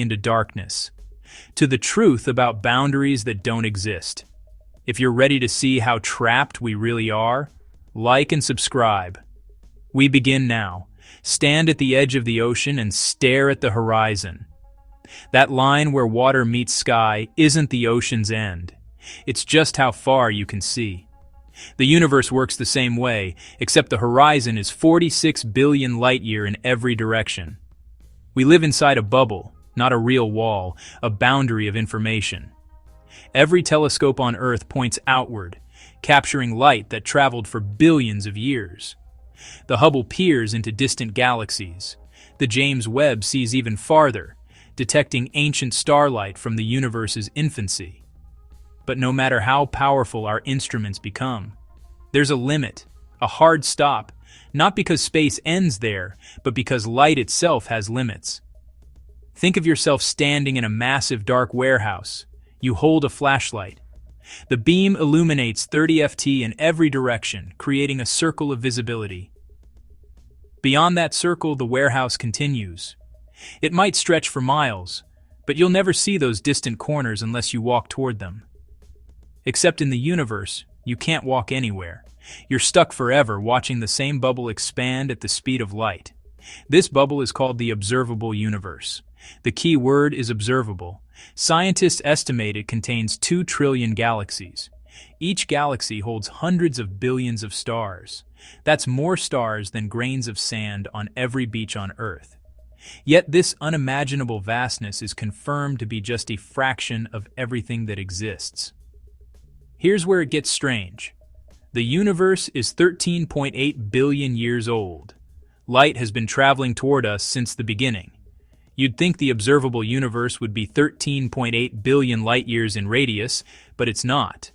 into darkness, to the truth about boundaries that don't exist. If you're ready to see how trapped we really are, like and subscribe. We begin now. Stand at the edge of the ocean and stare at the horizon. That line where water meets sky isn't the ocean's end. It's just how far you can see. The universe works the same way, except the horizon is 46 billion light-year in every direction. We live inside a bubble, not a real wall, a boundary of information. Every telescope on Earth points outward, capturing light that traveled for billions of years. The Hubble peers into distant galaxies. The James Webb sees even farther, detecting ancient starlight from the universe's infancy. But no matter how powerful our instruments become, there's a limit, a hard stop, not because space ends there, but because light itself has limits. Think of yourself standing in a massive dark warehouse. You hold a flashlight. The beam illuminates 30 ft in every direction, creating a circle of visibility. Beyond that circle, the warehouse continues. It might stretch for miles, but you'll never see those distant corners unless you walk toward them. Except in the universe, you can't walk anywhere. You're stuck forever watching the same bubble expand at the speed of light. This bubble is called the observable universe. The key word is observable. Scientists estimate it contains 2 trillion galaxies. Each galaxy holds hundreds of billions of stars. That's more stars than grains of sand on every beach on Earth. Yet this unimaginable vastness is confirmed to be just a fraction of everything that exists. Here's where it gets strange. The universe is 13.8 billion years old. Light has been traveling toward us since the beginning. You'd think the observable universe would be 13.8 billion light-years in radius, but it's not.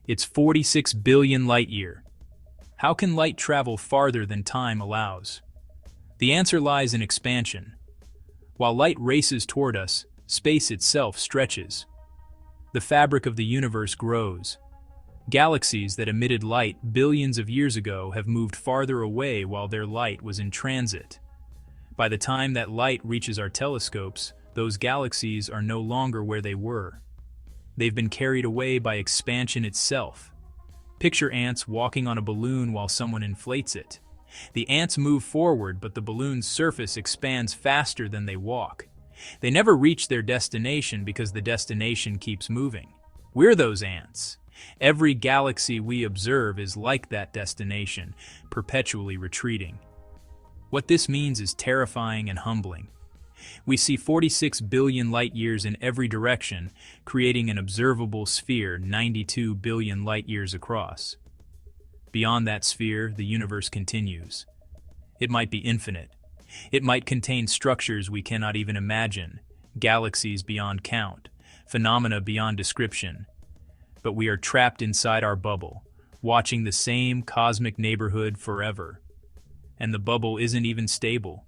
It's 46 billion light-year. How can light travel farther than time allows? The answer lies in expansion. While light races toward us, space itself stretches. The fabric of the universe grows. Galaxies that emitted light billions of years ago have moved farther away while their light was in transit. By the time that light reaches our telescopes, those galaxies are no longer where they were. They've been carried away by expansion itself. Picture ants walking on a balloon while someone inflates it. The ants move forward, but the balloon's surface expands faster than they walk. They never reach their destination because the destination keeps moving. We're those ants. Every galaxy we observe is like that destination, perpetually retreating. What this means is terrifying and humbling. We see 46 billion light-years in every direction, creating an observable sphere 92 billion light-years across. Beyond that sphere, the universe continues. It might be infinite. It might contain structures we cannot even imagine, galaxies beyond count, phenomena beyond description. But we are trapped inside our bubble, watching the same cosmic neighborhood forever. And the bubble isn't even stable.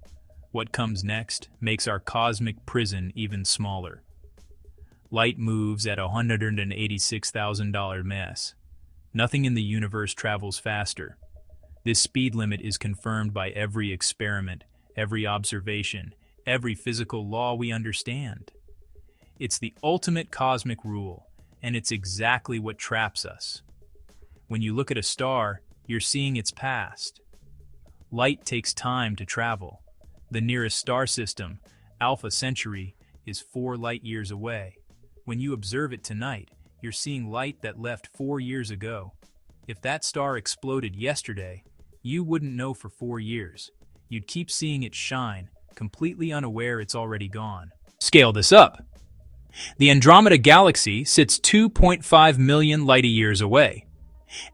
What comes next makes our cosmic prison even smaller. Light moves at $186,000 ms. Nothing in the universe travels faster. This speed limit is confirmed by every experiment, every observation, every physical law we understand. It's the ultimate cosmic rule, and it's exactly what traps us. When you look at a star, you're seeing its past. Light takes time to travel. The nearest star system, Alpha Centauri, is 4 light-years away. When you observe it tonight, you're seeing light that left 4 years ago. If that star exploded yesterday, you wouldn't know for 4 years. You'd keep seeing it shine, completely unaware it's already gone. Scale this up. The Andromeda Galaxy sits 2.5 million light-years away.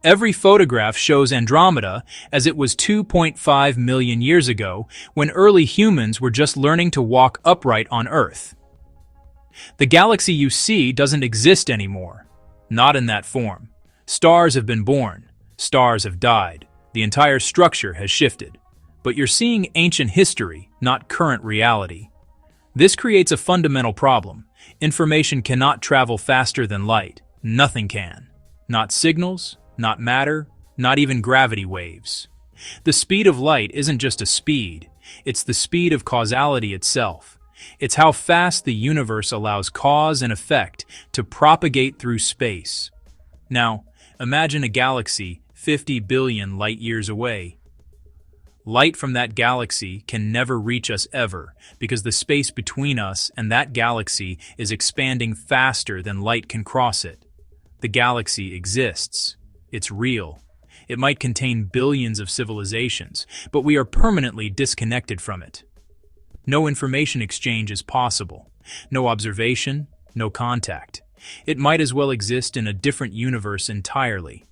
Every photograph shows Andromeda as it was 2.5 million years ago, when early humans were just learning to walk upright on Earth. The galaxy you see doesn't exist anymore. Not in that form. Stars have been born. Stars have died. The entire structure has shifted. But you're seeing ancient history, not current reality. This creates a fundamental problem. Information cannot travel faster than light. Nothing can. Not signals, not matter, not even gravity waves. The speed of light isn't just a speed, it's the speed of causality itself. It's how fast the universe allows cause and effect to propagate through space. Now, imagine a galaxy 50 billion light-years away. Light from that galaxy can never reach us ever, because the space between us and that galaxy is expanding faster than light can cross it. The galaxy exists. It's real. It might contain billions of civilizations, but we are permanently disconnected from it. No information exchange is possible. No observation, no contact. It might as well exist in a different universe entirely.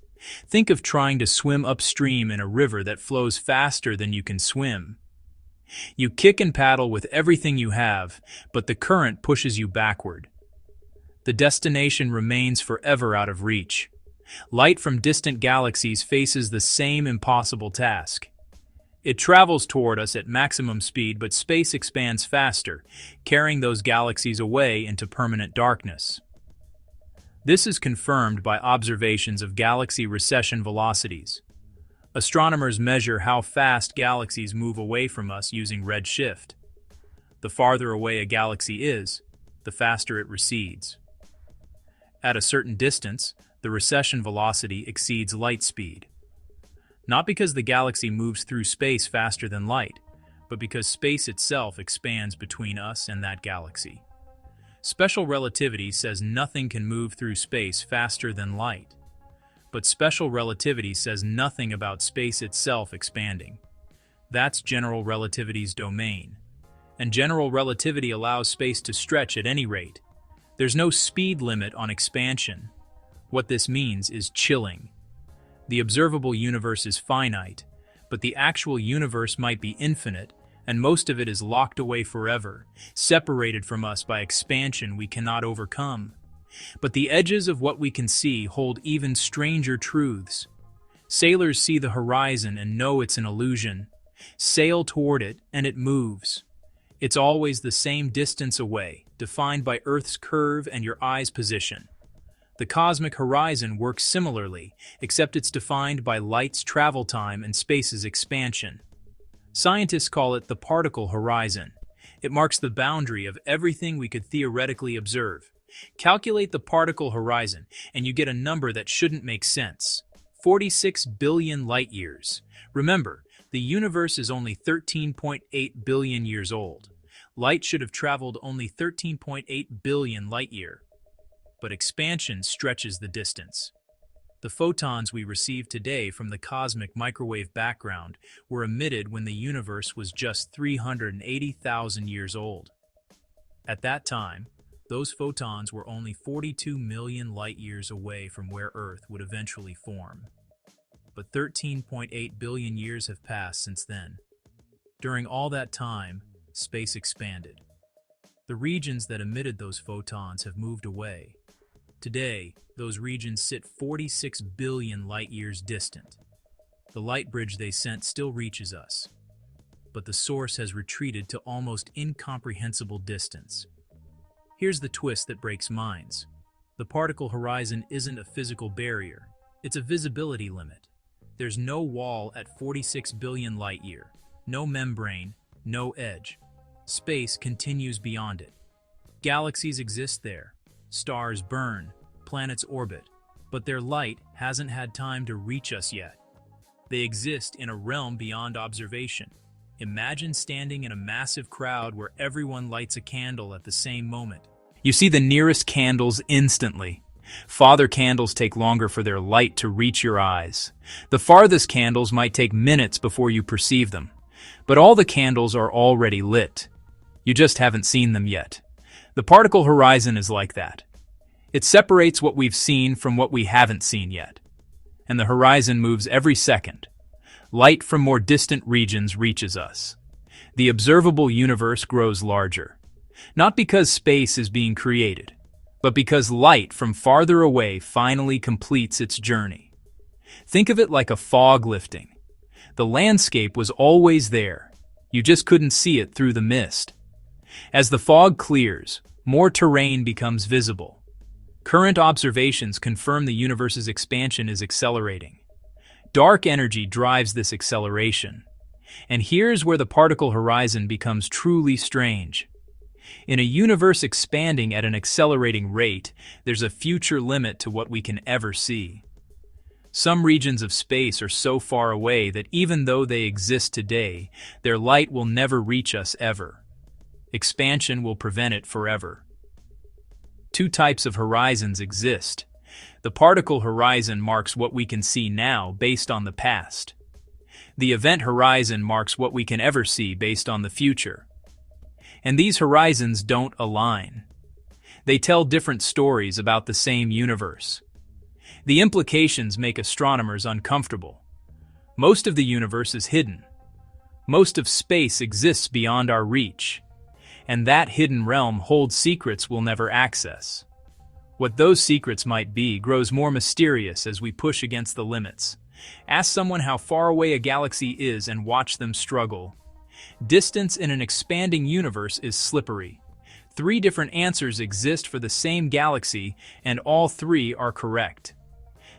Think of trying to swim upstream in a river that flows faster than you can swim. You kick and paddle with everything you have, but the current pushes you backward. The destination remains forever out of reach. Light from distant galaxies faces the same impossible task. It travels toward us at maximum speed, but space expands faster, carrying those galaxies away into permanent darkness. This is confirmed by observations of galaxy recession velocities. Astronomers measure how fast galaxies move away from us using redshift. The farther away a galaxy is, the faster it recedes. At a certain distance, the recession velocity exceeds light speed. Not because the galaxy moves through space faster than light, but because space itself expands between us and that galaxy. Special relativity says nothing can move through space faster than light. But special relativity says nothing about space itself expanding. That's general relativity's domain. And general relativity allows space to stretch at any rate. There's no speed limit on expansion. What this means is chilling. The observable universe is finite, but the actual universe might be infinite, and most of it is locked away forever, separated from us by expansion we cannot overcome. But the edges of what we can see hold even stranger truths. Sailors see the horizon and know it's an illusion. Sail toward it, and it moves. It's always the same distance away, defined by Earth's curve and your eye's position. The cosmic horizon works similarly, except it's defined by light's travel time and space's expansion. Scientists call it the particle horizon. It marks the boundary of everything we could theoretically observe. Calculate the particle horizon, and you get a number that shouldn't make sense. 46 billion light-years. Remember, the universe is only 13.8 billion years old. Light should have traveled only 13.8 billion light-year. But expansion stretches the distance. The photons we receive today from the cosmic microwave background were emitted when the universe was just 380,000 years old. At that time, those photons were only 42 million light-years away from where Earth would eventually form. But 13.8 billion years have passed since then. During all that time, space expanded. The regions that emitted those photons have moved away. Today, those regions sit 46 billion light-years distant. The light bridge they sent still reaches us, but the source has retreated to almost incomprehensible distance. Here's the twist that breaks minds. The particle horizon isn't a physical barrier, it's a visibility limit. There's no wall at 46 billion light-year, no membrane, no edge. Space continues beyond it. Galaxies exist there. Stars burn, planets orbit, but their light hasn't had time to reach us yet. They exist in a realm beyond observation. Imagine standing in a massive crowd where everyone lights a candle at the same moment. You see the nearest candles instantly. Farther candles take longer for their light to reach your eyes. The farthest candles might take minutes before you perceive them. But all the candles are already lit. You just haven't seen them yet. The particle horizon is like that. It separates what we've seen from what we haven't seen yet. And the horizon moves every second. Light from more distant regions reaches us. The observable universe grows larger. Not because space is being created, but because light from farther away finally completes its journey. Think of it like a fog lifting. The landscape was always there. You just couldn't see it through the mist. As the fog clears, more terrain becomes visible. Current observations confirm the universe's expansion is accelerating. Dark energy drives this acceleration. And here's where the particle horizon becomes truly strange. In a universe expanding at an accelerating rate, there's a future limit to what we can ever see. Some regions of space are so far away that even though they exist today, their light will never reach us ever. Expansion will prevent it forever. Two types of horizons exist. The particle horizon marks what we can see now based on the past. The event horizon marks what we can ever see based on the future. And these horizons don't align. They tell different stories about the same universe. The implications make astronomers uncomfortable. Most of the universe is hidden. Most of space exists beyond our reach. And that hidden realm holds secrets we'll never access. What those secrets might be grows more mysterious as we push against the limits. Ask someone how far away a galaxy is and watch them struggle. Distance in an expanding universe is slippery. 3 different answers exist for the same galaxy, and all 3 are correct.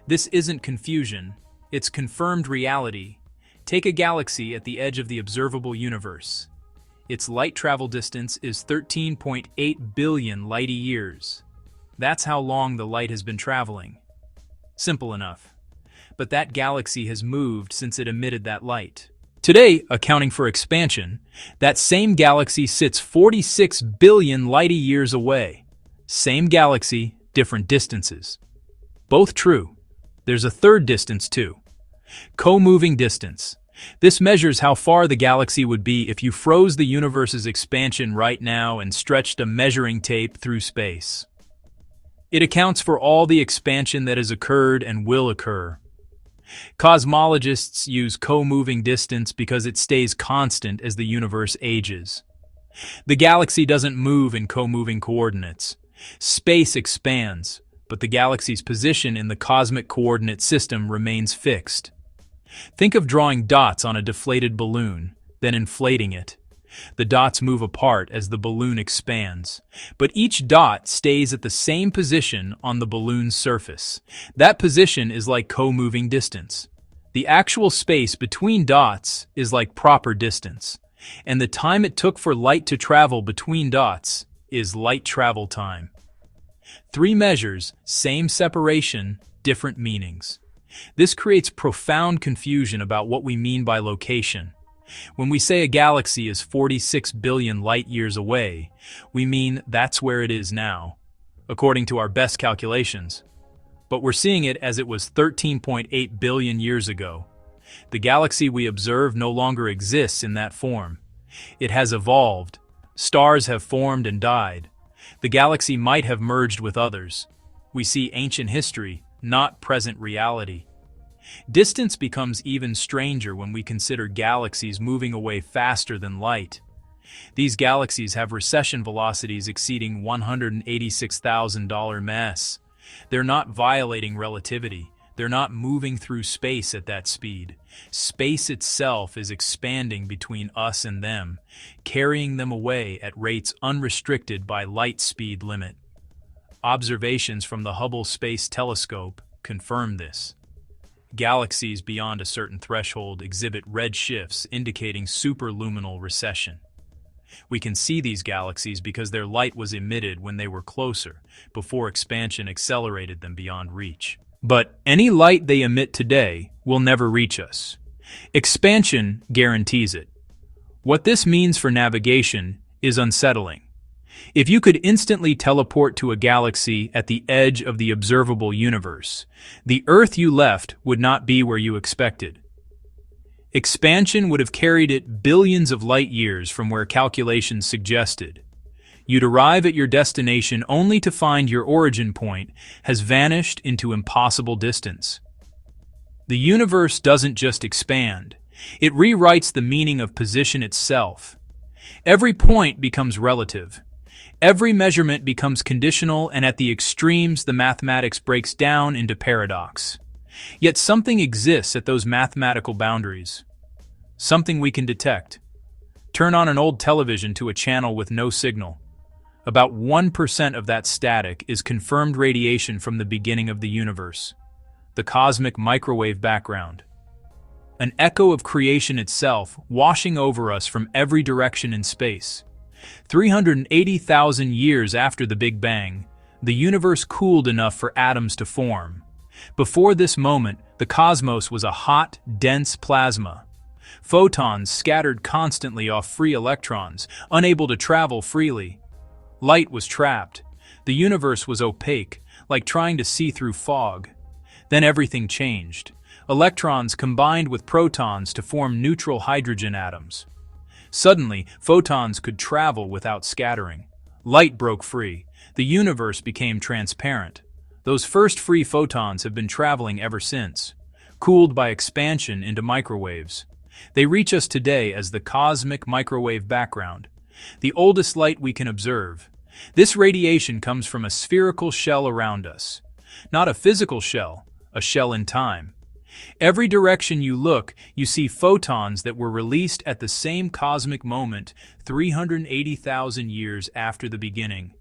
This isn't confusion, it's confirmed reality. Take a galaxy at the edge of the observable universe. Its light travel distance is 13.8 billion light-years. That's how long the light has been traveling. Simple enough. But that galaxy has moved since it emitted that light. Today, accounting for expansion, that same galaxy sits 46 billion light-years away. Same galaxy, different distances. Both true. There's a third distance too. Co-moving distance. This measures how far the galaxy would be if you froze the universe's expansion right now and stretched a measuring tape through space. It accounts for all the expansion that has occurred and will occur. Cosmologists use co-moving distance because it stays constant as the universe ages. The galaxy doesn't move in co-moving coordinates. Space expands, but the galaxy's position in the cosmic coordinate system remains fixed. Think of drawing dots on a deflated balloon, then inflating it. The dots move apart as the balloon expands, but each dot stays at the same position on the balloon's surface. That position is like co-moving distance. The actual space between dots is like proper distance, and the time it took for light to travel between dots is light travel time. 3 measures, same separation, different meanings. This creates profound confusion about what we mean by location. When we say a galaxy is 46 billion light-years away, we mean that's where it is now, according to our best calculations. But we're seeing it as it was 13.8 billion years ago. The galaxy we observe no longer exists in that form. It has evolved. Stars have formed and died. The galaxy might have merged with others. We see ancient history, not present reality. Distance becomes even stranger when we consider galaxies moving away faster than light. These galaxies have recession velocities exceeding $186,000 mass. They're not violating relativity. They're not moving through space at that speed. Space itself is expanding between us and them, carrying them away at rates unrestricted by light speed limit. Observations from the Hubble Space Telescope confirm this. Galaxies beyond a certain threshold exhibit red shifts indicating superluminal recession. We can see these galaxies because their light was emitted when they were closer, before expansion accelerated them beyond reach. But any light they emit today will never reach us. Expansion guarantees it. What this means for navigation is unsettling. If you could instantly teleport to a galaxy at the edge of the observable universe, the Earth you left would not be where you expected. Expansion would have carried it billions of light years from where calculations suggested. You'd arrive at your destination only to find your origin point has vanished into impossible distance. The universe doesn't just expand, it rewrites the meaning of position itself. Every point becomes relative. Every measurement becomes conditional, and at the extremes the mathematics breaks down into paradox. Yet something exists at those mathematical boundaries. Something we can detect. Turn on an old television to a channel with no signal. About 1% of that static is confirmed radiation from the beginning of the universe, the cosmic microwave background. An echo of creation itself washing over us from every direction in space. 380,000 years after the Big Bang, the universe cooled enough for atoms to form. Before this moment, the cosmos was a hot, dense plasma. Photons scattered constantly off free electrons, unable to travel freely. Light was trapped. The universe was opaque, like trying to see through fog. Then everything changed. Electrons combined with protons to form neutral hydrogen atoms. Suddenly, photons could travel without scattering. Light broke free. The universe became transparent. Those first free photons have been traveling ever since, cooled by expansion into microwaves. They reach us today as the cosmic microwave background, the oldest light we can observe. This radiation comes from a spherical shell around us. Not a physical shell, a shell in time. Every direction you look, you see photons that were released at the same cosmic moment 380,000 years after the beginning.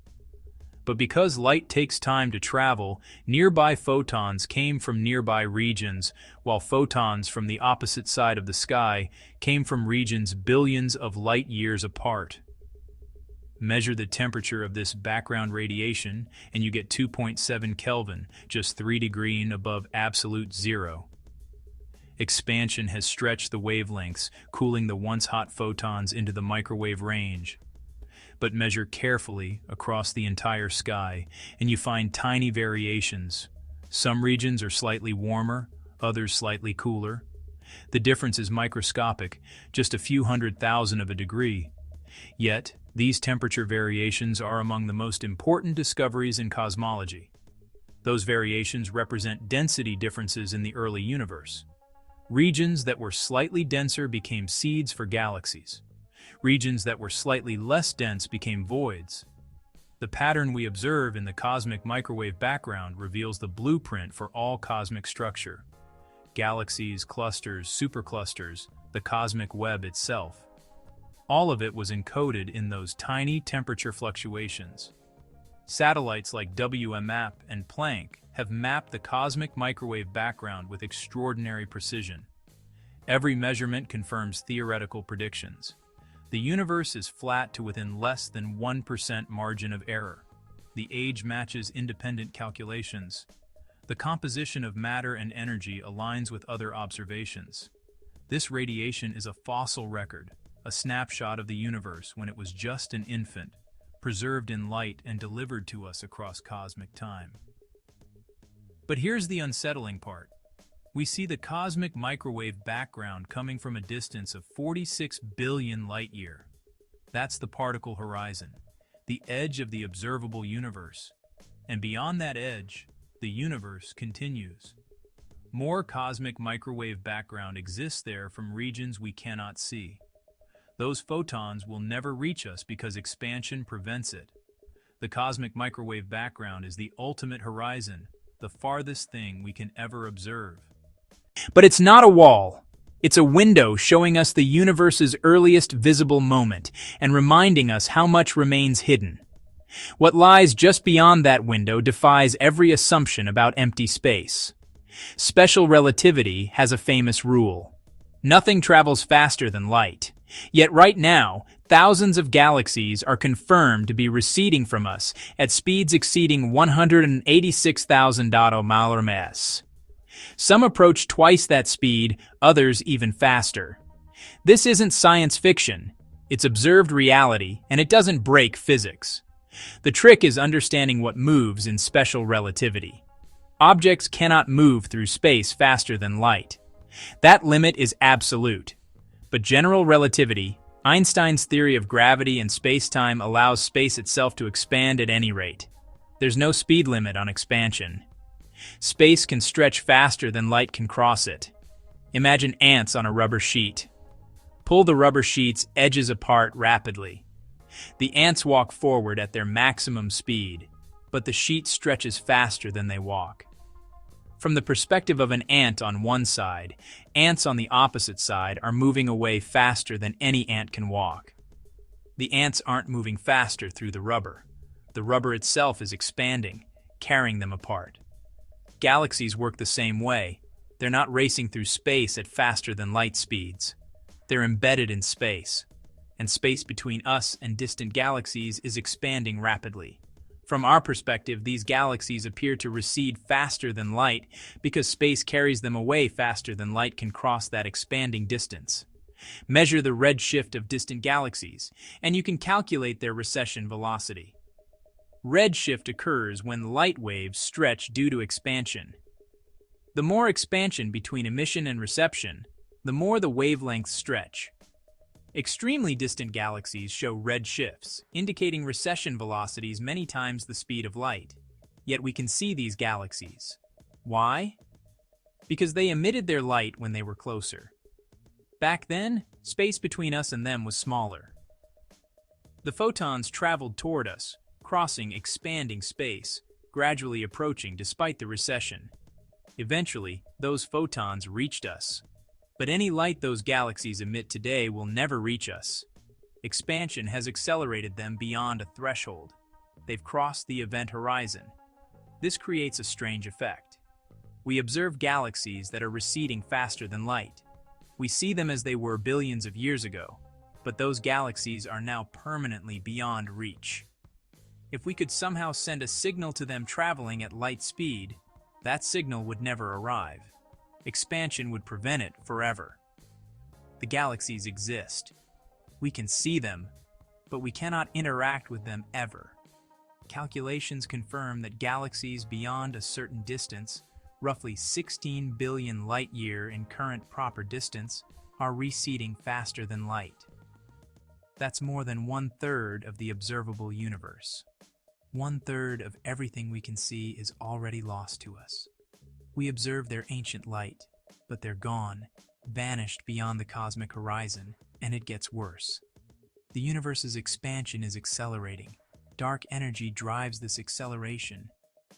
But because light takes time to travel, nearby photons came from nearby regions, while photons from the opposite side of the sky came from regions billions of light years apart. Measure the temperature of this background radiation, and you get 2.7 Kelvin, just 3 degrees above absolute zero. Expansion has stretched the wavelengths, cooling the once hot photons into the microwave range. But measure carefully across the entire sky, and you find tiny variations. Some regions are slightly warmer, others slightly cooler. The difference is microscopic, just a few 100,000 of a degree. Yet, these temperature variations are among the most important discoveries in cosmology. Those variations represent density differences in the early universe. Regions that were slightly denser became seeds for galaxies. Regions that were slightly less dense became voids. The pattern we observe in the cosmic microwave background reveals the blueprint for all cosmic structure. Galaxies, clusters, superclusters, the cosmic web itself. All of it was encoded in those tiny temperature fluctuations. Satellites like WMAP and Planck have mapped the cosmic microwave background with extraordinary precision. Every measurement confirms theoretical predictions. The universe is flat to within less than 1% margin of error. The age matches independent calculations. The composition of matter and energy aligns with other observations. This radiation is a fossil record, a snapshot of the universe when it was just an infant, preserved in light and delivered to us across cosmic time. But here's the unsettling part. We see the cosmic microwave background coming from a distance of 46 billion light-year. That's the particle horizon, the edge of the observable universe. And beyond that edge, the universe continues. More cosmic microwave background exists there from regions we cannot see. Those photons will never reach us because expansion prevents it. The cosmic microwave background is the ultimate horizon, the farthest thing we can ever observe. But it's not a wall. It's a window showing us the universe's earliest visible moment and reminding us how much remains hidden. What lies just beyond that window defies every assumption about empty space. Special relativity has a famous rule. Nothing travels faster than light. Yet right now, thousands of galaxies are confirmed to be receding from us at speeds exceeding 186,000 miles. Some approach twice that speed, others even faster. This isn't science fiction. It's observed reality, and it doesn't break physics. The trick is understanding what moves in special relativity. Objects cannot move through space faster than light. That limit is absolute. But general relativity, Einstein's theory of gravity and space-time, allows space itself to expand at any rate. There's no speed limit on expansion. Space can stretch faster than light can cross it. Imagine ants on a rubber sheet. Pull the rubber sheet's edges apart rapidly. The ants walk forward at their maximum speed, but the sheet stretches faster than they walk. From the perspective of an ant on one side, ants on the opposite side are moving away faster than any ant can walk. The ants aren't moving faster through the rubber. The rubber itself is expanding, carrying them apart. Galaxies work the same way. They're not racing through space at faster than light speeds. They're embedded in space. and space between us and distant galaxies is expanding rapidly. From our perspective, these galaxies appear to recede faster than light because space carries them away faster than light can cross that expanding distance. Measure the redshift of distant galaxies, and you can calculate their recession velocity. Redshift occurs when light waves stretch due to expansion. The more expansion between emission and reception, the more the wavelengths stretch. Extremely distant galaxies show red shifts, indicating recession velocities many times the speed of light. Yet we can see these galaxies. Why? Because they emitted their light when they were closer. Back then, space between us and them was smaller. The photons traveled toward us, crossing expanding space, gradually approaching despite the recession. Eventually, those photons reached us. But any light those galaxies emit today will never reach us. Expansion has accelerated them beyond a threshold. They've crossed the event horizon. This creates a strange effect. We observe galaxies that are receding faster than light. We see them as they were billions of years ago, but those galaxies are now permanently beyond reach. If we could somehow send a signal to them traveling at light speed, that signal would never arrive. Expansion would prevent it forever. The galaxies exist. We can see them, but we cannot interact with them ever. Calculations confirm that galaxies beyond a certain distance, roughly 16 billion light-year in current proper distance, are receding faster than light. That's more than 1/3 of the observable universe. 1/3 of everything we can see is already lost to us. We observe their ancient light, but they're gone, vanished beyond the cosmic horizon, and it gets worse. The universe's expansion is accelerating. Dark energy drives this acceleration.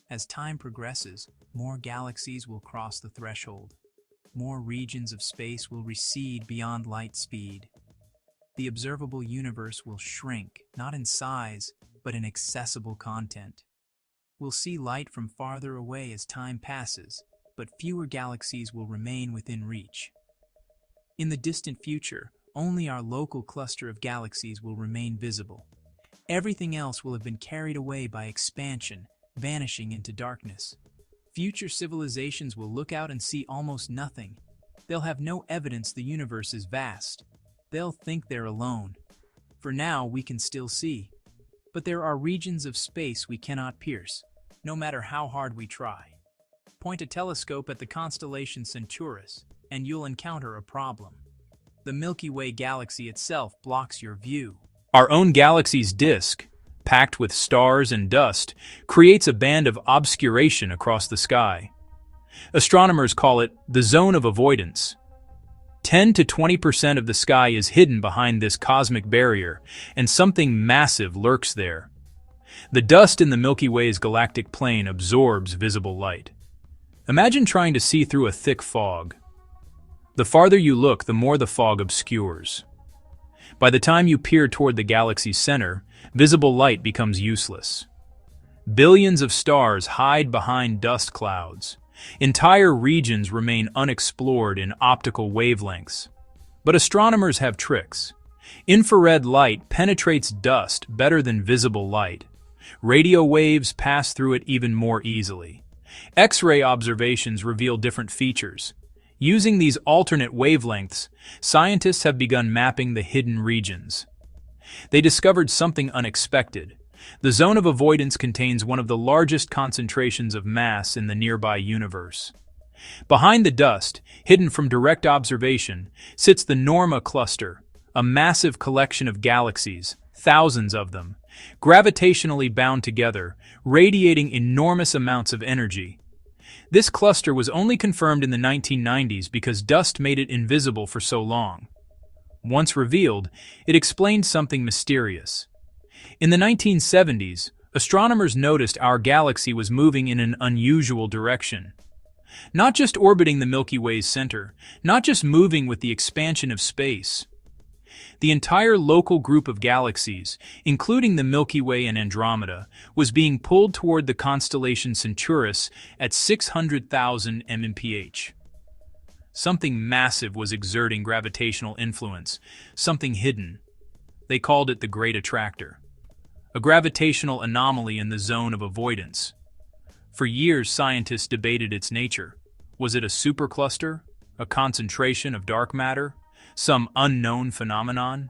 As time progresses, more galaxies will cross the threshold. More regions of space will recede beyond light speed. The observable universe will shrink, not in size, but in accessible content. We'll see light from farther away as time passes, but fewer galaxies will remain within reach. In the distant future, only our local cluster of galaxies will remain visible. Everything else will have been carried away by expansion, vanishing into darkness. Future civilizations will look out and see almost nothing. They'll have no evidence the universe is vast. They'll think they're alone. For now, we can still see. But there are regions of space we cannot pierce, no matter how hard we try. Point a telescope at the constellation Centaurus, and you'll encounter a problem. The Milky Way galaxy itself blocks your view. Our own galaxy's disk, packed with stars and dust, creates a band of obscuration across the sky. Astronomers call it the zone of avoidance. 10 to 20% of the sky is hidden behind this cosmic barrier, and something massive lurks there. The dust in the Milky Way's galactic plane absorbs visible light. Imagine trying to see through a thick fog. The farther you look, the more the fog obscures. By the time you peer toward the galaxy's center, visible light becomes useless. Billions of stars hide behind dust clouds. Entire regions remain unexplored in optical wavelengths. But astronomers have tricks. Infrared light penetrates dust better than visible light. Radio waves pass through it even more easily. X-ray observations reveal different features. Using these alternate wavelengths, scientists have begun mapping the hidden regions. They discovered something unexpected. The zone of avoidance contains one of the largest concentrations of mass in the nearby universe. Behind the dust, hidden from direct observation, sits the Norma cluster, a massive collection of galaxies, thousands of them, gravitationally bound together, radiating enormous amounts of energy. This cluster was only confirmed in the 1990s because dust made it invisible for so long. Once revealed, it explained something mysterious. In the 1970s, astronomers noticed our galaxy was moving in an unusual direction. Not just orbiting the Milky Way's center, not just moving with the expansion of space. The entire local group of galaxies, including the Milky Way and Andromeda, was being pulled toward the constellation Centaurus at 600,000 mph. Something massive was exerting gravitational influence, something hidden. They called it the Great Attractor, a gravitational anomaly in the zone of avoidance. For years, scientists debated its nature. Was it a supercluster, a concentration of dark matter, some unknown phenomenon?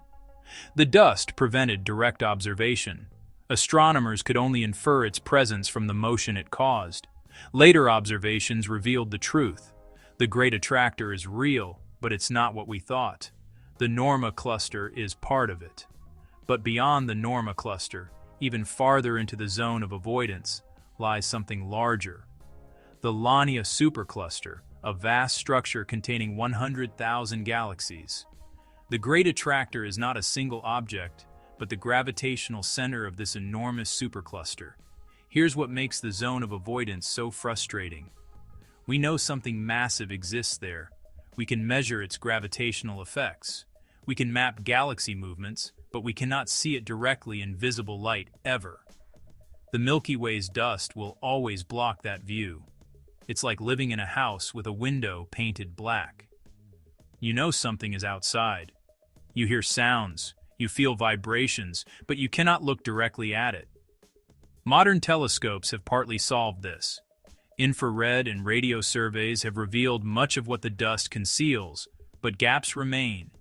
The dust prevented direct observation. Astronomers could only infer its presence from the motion it caused. Later observations revealed the truth. The Great Attractor is real, but it's not what we thought. The Norma cluster is part of it. But beyond the Norma cluster, even farther into the zone of avoidance, lies something larger. The Lania supercluster, a vast structure containing 100,000 galaxies. The Great Attractor is not a single object, but the gravitational center of this enormous supercluster. Here's what makes the zone of avoidance so frustrating. We know something massive exists there. We can measure its gravitational effects. We can map galaxy movements, but we cannot see it directly in visible light ever. The Milky Way's dust will always block that view. It's like living in a house with a window painted black. You know something is outside. You hear sounds, you feel vibrations, but you cannot look directly at it. Modern telescopes have partly solved this. Infrared and radio surveys have revealed much of what the dust conceals, but gaps remain,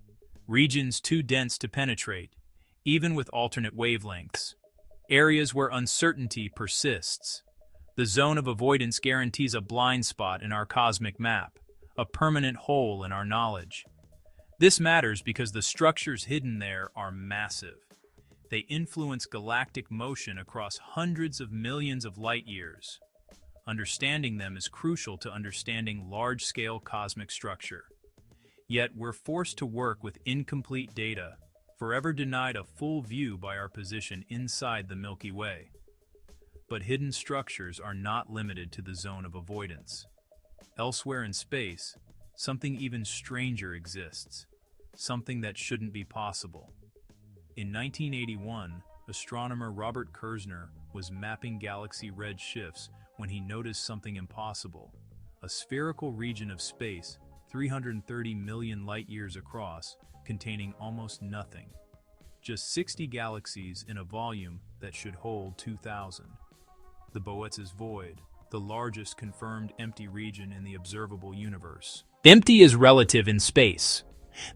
regions too dense to penetrate, even with alternate wavelengths. Areas where uncertainty persists. The zone of avoidance guarantees a blind spot in our cosmic map, a permanent hole in our knowledge. This matters because the structures hidden there are massive. They influence galactic motion across hundreds of millions of light years. Understanding them is crucial to understanding large-scale cosmic structure. Yet we're forced to work with incomplete data, forever denied a full view by our position inside the Milky Way. But hidden structures are not limited to the zone of avoidance. Elsewhere in space, something even stranger exists, something that shouldn't be possible. In 1981, astronomer Robert Kerzner was mapping galaxy red shifts when he noticed something impossible, a spherical region of space 330 million light-years across, containing almost nothing. Just 60 galaxies in a volume that should hold 2,000. The Boetz's void, the largest confirmed empty region in the observable universe. Empty is relative in space.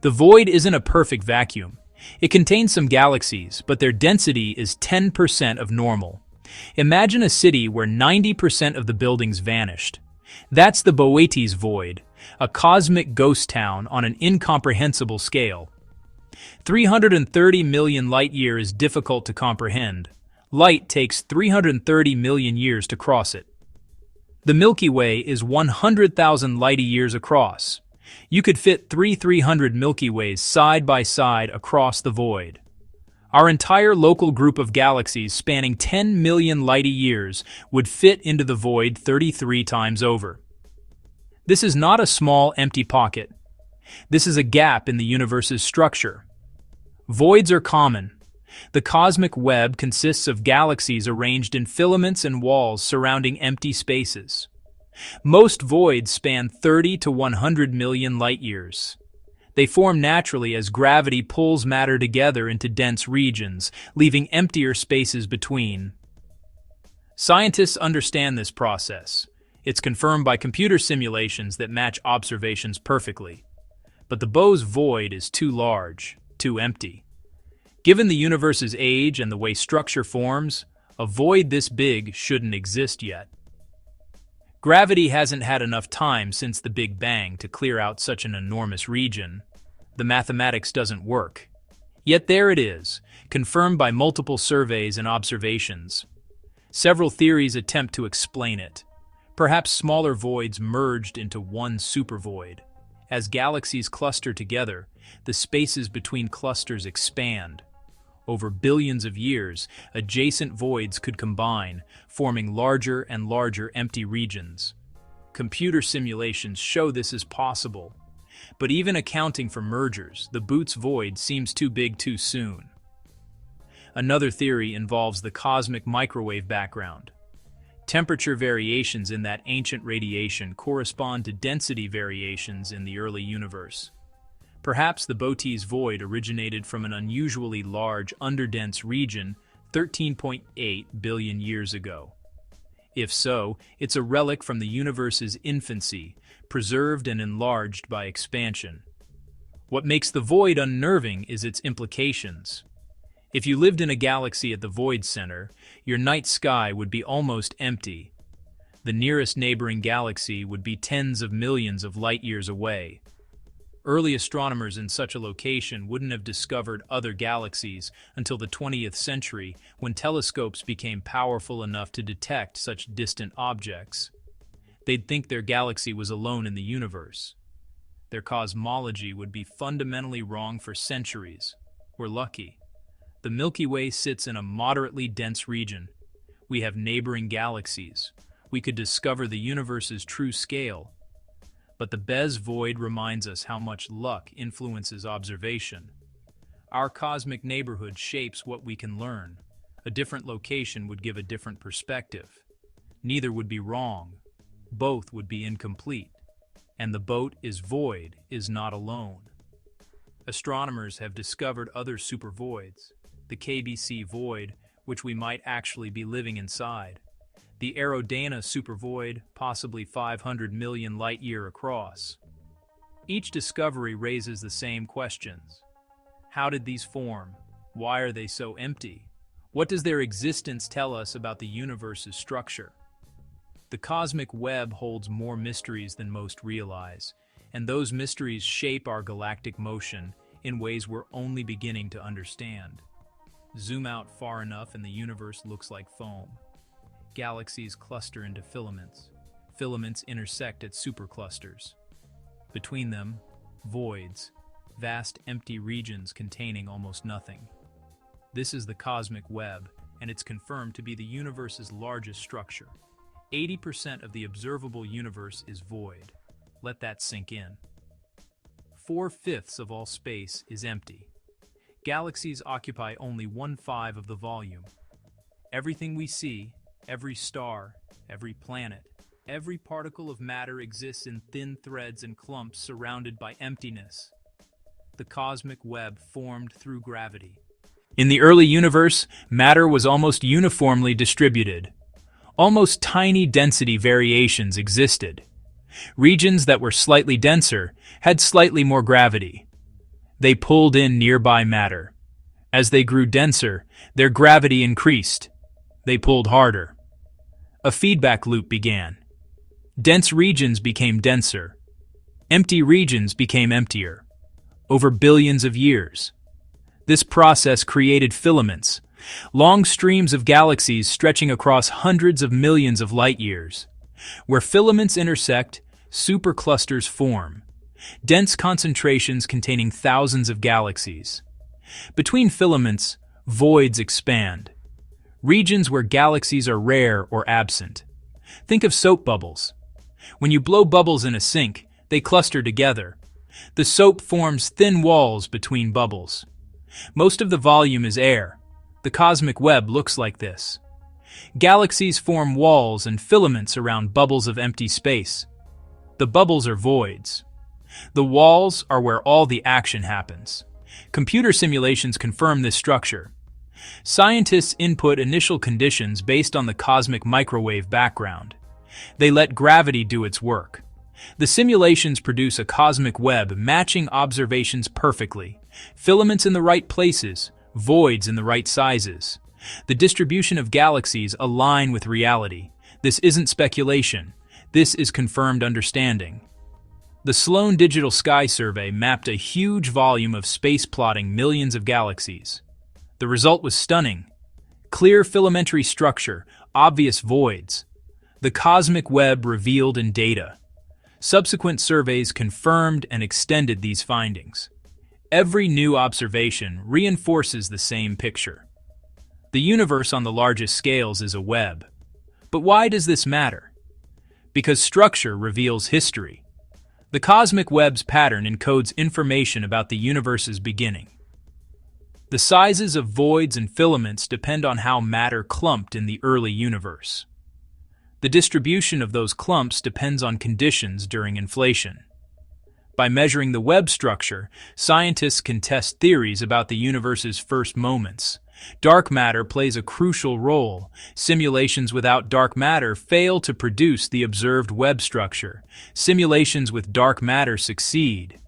The void isn't a perfect vacuum. It contains some galaxies, but their density is 10% of normal. Imagine a city where 90% of the buildings vanished. That's the Boetz's void, a cosmic ghost town on an incomprehensible scale. 330 million light-years is difficult to comprehend. Light takes 330 million years to cross it. The Milky Way is 100,000 light-years across. You could fit 300 Milky Ways side by side across the void. Our entire local group of galaxies spanning 10 million light-years would fit into the void 33 times over. This is not a small empty pocket. This is a gap in the universe's structure. Voids are common. The cosmic web consists of galaxies arranged in filaments and walls surrounding empty spaces. Most voids span 30 to 100 million light-years. They form naturally as gravity pulls matter together into dense regions, leaving emptier spaces between. Scientists understand this process. It's confirmed by computer simulations that match observations perfectly. But the Boe's void is too large, too empty. Given the universe's age and the way structure forms, a void this big shouldn't exist yet. Gravity hasn't had enough time since the Big Bang to clear out such an enormous region. The mathematics doesn't work. Yet there it is, confirmed by multiple surveys and observations. Several theories attempt to explain it. Perhaps smaller voids merged into one supervoid. As galaxies cluster together, the spaces between clusters expand. Over billions of years, adjacent voids could combine, forming larger and larger empty regions. Computer simulations show this is possible. But even accounting for mergers, the Boe's void seems too big too soon. Another theory involves the cosmic microwave background. Temperature variations in that ancient radiation correspond to density variations in the early universe. Perhaps the Botez void originated from an unusually large, underdense region 13.8 billion years ago. If so, it's a relic from the universe's infancy, preserved and enlarged by expansion. What makes the void unnerving is its implications. If you lived in a galaxy at the void center, your night sky would be almost empty. The nearest neighboring galaxy would be tens of millions of light-years away. Early astronomers in such a location wouldn't have discovered other galaxies until the 20th century, when telescopes became powerful enough to detect such distant objects. They'd think their galaxy was alone in the universe. Their cosmology would be fundamentally wrong for centuries. We're lucky. The Milky Way sits in a moderately dense region. We have neighboring galaxies. We could discover the universe's true scale. But the Bez void reminds us how much luck influences observation. Our cosmic neighborhood shapes what we can learn. A different location would give a different perspective. Neither would be wrong. Both would be incomplete. And the boat is void is not alone. Astronomers have discovered other supervoids. The KBC void, which we might actually be living inside. The Aerodana supervoid, possibly 500 million light-year across. Each discovery raises the same questions. How did these form? Why are they so empty? What does their existence tell us about the universe's structure? The cosmic web holds more mysteries than most realize, and those mysteries shape our galactic motion in ways we're only beginning to understand. Zoom out far enough and the universe looks like foam. Galaxies cluster into filaments. Filaments intersect at superclusters. Between them, voids, vast empty regions containing almost nothing. This is the cosmic web, and it's confirmed to be the universe's largest structure. 80% of the observable universe is void. Let that sink in. 4/5 of all space is empty. Galaxies occupy only 1/5 of the volume. Everything we see, every star, every planet, every particle of matter exists in thin threads and clumps surrounded by emptiness. The cosmic web formed through gravity. In the early universe, matter was almost uniformly distributed. Almost tiny density variations existed. Regions that were slightly denser had slightly more gravity. They pulled in nearby matter. As they grew denser, their gravity increased. They pulled harder. A feedback loop began. Dense regions became denser. Empty regions became emptier. Over billions of years. This process created filaments, long streams of galaxies stretching across hundreds of millions of light-years. Where filaments intersect, superclusters form. Dense concentrations containing thousands of galaxies. Between filaments, voids expand. Regions where galaxies are rare or absent. Think of soap bubbles. When you blow bubbles in a sink, they cluster together. The soap forms thin walls between bubbles. Most of the volume is air. The cosmic web looks like this. Galaxies form walls and filaments around bubbles of empty space. The bubbles are voids. The walls are where all the action happens. Computer simulations confirm this structure. Scientists input initial conditions based on the cosmic microwave background. They let gravity do its work. The simulations produce a cosmic web matching observations perfectly. Filaments in the right places, voids in the right sizes. The distribution of galaxies align with reality. This isn't speculation. This is confirmed understanding. The Sloan Digital Sky Survey mapped a huge volume of space plotting millions of galaxies. The result was stunning. Clear filamentary structure, obvious voids. The cosmic web revealed in data. Subsequent surveys confirmed and extended these findings. Every new observation reinforces the same picture. The universe on the largest scales is a web. But why does this matter? Because structure reveals history. The cosmic web's pattern encodes information about the universe's beginning. The sizes of voids and filaments depend on how matter clumped in the early universe. The distribution of those clumps depends on conditions during inflation. By measuring the web structure, scientists can test theories about the universe's first moments. Dark matter plays a crucial role. Simulations without dark matter fail to produce the observed web structure. Simulations with dark matter succeed.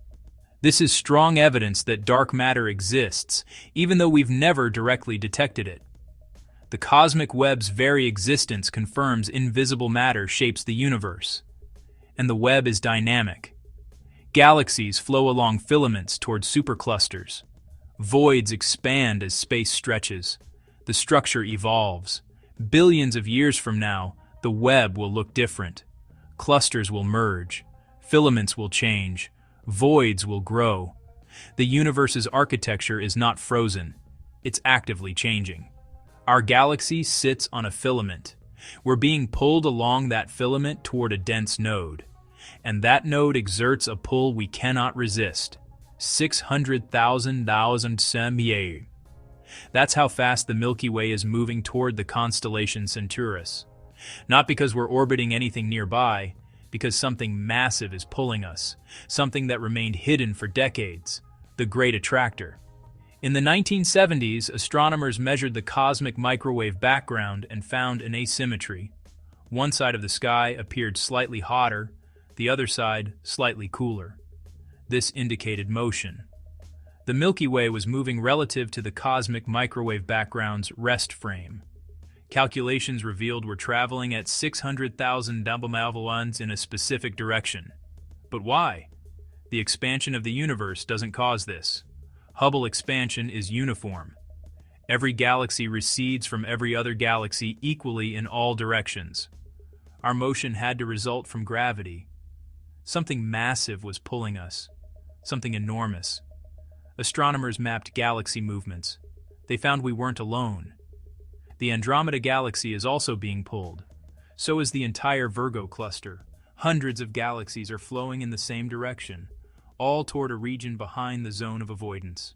This is strong evidence that dark matter exists, even though we've never directly detected it. The cosmic web's very existence confirms invisible matter shapes the universe. And the web is dynamic. Galaxies flow along filaments toward superclusters. Voids expand as space stretches. The structure evolves. Billions of years from now, the web will look different. Clusters will merge. Filaments will change. Voids will grow. The universe's architecture is not frozen. It's actively changing. Our galaxy sits on a filament. We're being pulled along that filament toward a dense node. And that node exerts a pull we cannot resist. 600,000 years. That's how fast the Milky Way is moving toward the constellation Centaurus. Not because we're orbiting anything nearby, because something massive is pulling us, something that remained hidden for decades, the Great Attractor. In the 1970s, astronomers measured the cosmic microwave background and found an asymmetry. One side of the sky appeared slightly hotter, the other side slightly cooler. This indicated motion. The Milky Way was moving relative to the cosmic microwave background's rest frame. Calculations revealed we're traveling at 600,000 miles in a specific direction. But why? The expansion of the universe doesn't cause this. Hubble expansion is uniform. Every galaxy recedes from every other galaxy equally in all directions. Our motion had to result from gravity. Something massive was pulling us. Something enormous. Astronomers mapped galaxy movements. They found we weren't alone. The Andromeda galaxy is also being pulled. So is the entire Virgo cluster. Hundreds of galaxies are flowing in the same direction, all toward a region behind the zone of avoidance.